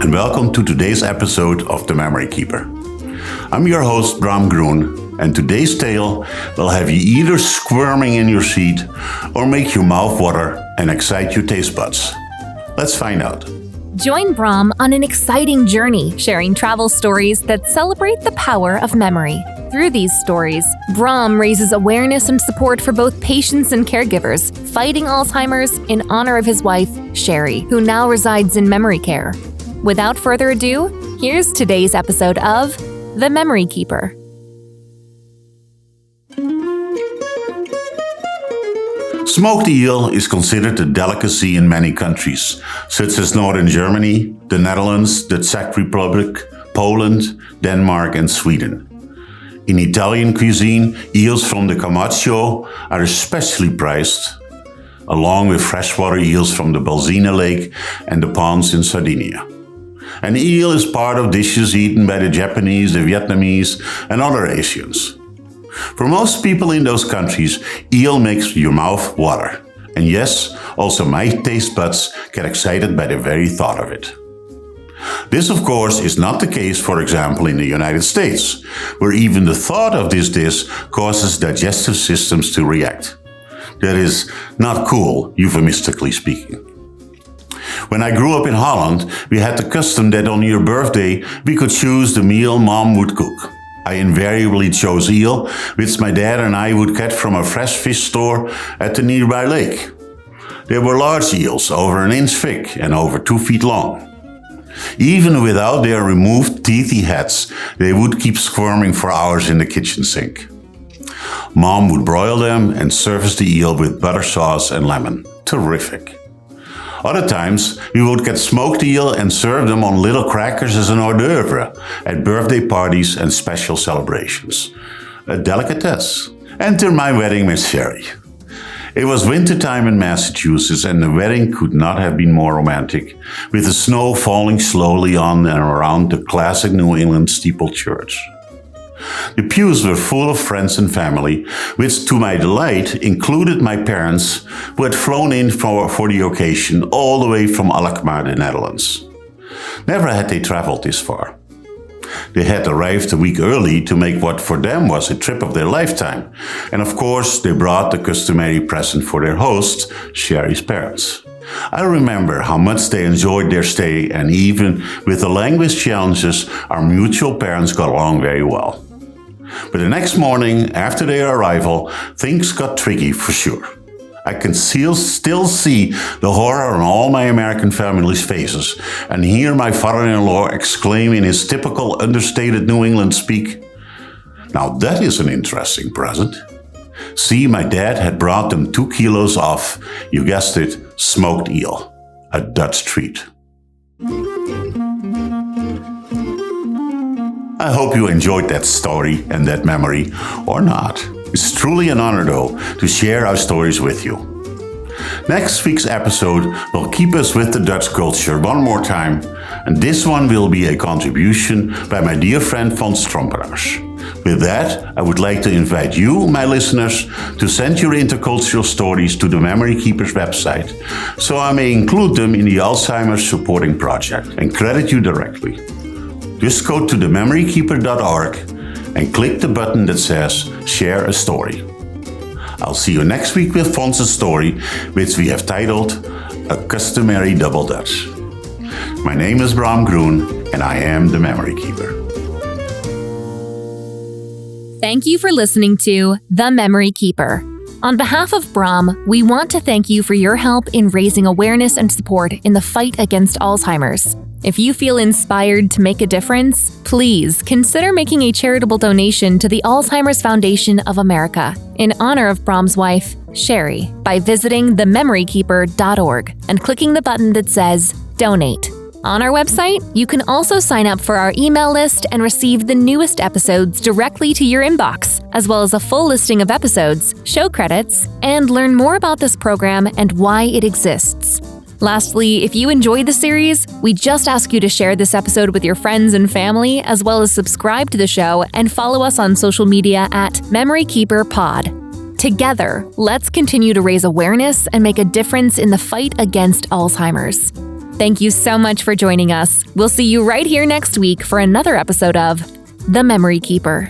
and welcome to today's episode of The Memory Keeper. I'm your host, Bram Groen, and today's tale will have you either squirming in your seat or make your mouth water and excite your taste buds. Let's find out. Join Bram on an exciting journey, sharing travel stories that celebrate the power of memory. Through these stories, Bram raises awareness and support for both patients and caregivers, fighting Alzheimer's in honor of his wife, Sherry, who now resides in memory care. Without further ado, here's today's episode of The Memory Keeper. Smoked eel is considered a delicacy in many countries, such as northern Germany, the Netherlands, the Czech Republic, Poland, Denmark, and Sweden. In Italian cuisine, eels from the Camacho are especially prized, along with freshwater eels from the Balsina Lake and the ponds in Sardinia. An eel is part of dishes eaten by the Japanese, the Vietnamese, and other Asians. For most people in those countries, eel makes your mouth water. And yes, also my taste buds get excited by the very thought of it. This, of course, is not the case, for example, in the United States, where even the thought of this dish causes digestive systems to react. That is not cool, euphemistically speaking. When I grew up in Holland, we had the custom that on your birthday we could choose the meal Mom would cook. I invariably chose eel, which my dad and I would get from a fresh fish store at the nearby lake. They were large eels, over an inch thick and over 2 feet long. Even without their removed teethy heads, they would keep squirming for hours in the kitchen sink. Mom would broil them and service the eel with butter sauce and lemon. Terrific. Other times, we would get smoked eel and serve them on little crackers as an hors d'oeuvre at birthday parties and special celebrations. A delicatesse. Enter my wedding with Sherry. It was wintertime in Massachusetts and the wedding could not have been more romantic, with the snow falling slowly on and around the classic New England steeple church. The pews were full of friends and family, which to my delight included my parents, who had flown in for the occasion all the way from Alkmaar, the Netherlands. Never had they traveled this far. They had arrived a week early to make what for them was a trip of their lifetime, and of course they brought the customary present for their host, Sherry's parents. I remember how much they enjoyed their stay, and even with the language challenges, our mutual parents got along very well. But the next morning, after their arrival, things got tricky for sure. I can still see the horror on all my American family's faces and hear my father-in-law exclaim in his typical understated New England speak, "Now that is an interesting present." See, my dad had brought them 2 kilos of, you guessed it, smoked eel, a Dutch treat. I hope you enjoyed that story and that memory, or not. It's truly an honor, though, to share our stories with you. Next week's episode will keep us with the Dutch culture one more time, and this one will be a contribution by my dear friend Van Stromperaars. With that, I would like to invite you, my listeners, to send your intercultural stories to the Memory Keeper's website, so I may include them in the Alzheimer's Supporting Project and credit you directly. Just go to thememorykeeper.org and click the button that says Share a Story. I'll see you next week with Fon's story, which we have titled A Customary Double Dutch. My name is Bram Groen, and I am the Memory Keeper. Thank you for listening to The Memory Keeper. On behalf of Bram, we want to thank you for your help in raising awareness and support in the fight against Alzheimer's. If you feel inspired to make a difference, please consider making a charitable donation to the Alzheimer's Foundation of America in honor of Bram's wife, Sherry, by visiting thememorykeeper.org and clicking the button that says Donate. On our website, you can also sign up for our email list and receive the newest episodes directly to your inbox, as well as a full listing of episodes, show credits, and learn more about this program and why it exists. Lastly, if you enjoyed the series, we just ask you to share this episode with your friends and family, as well as subscribe to the show and follow us on social media at Memory Keeper Pod. Together, let's continue to raise awareness and make a difference in the fight against Alzheimer's. Thank you so much for joining us. We'll see you right here next week for another episode of The Memory Keeper.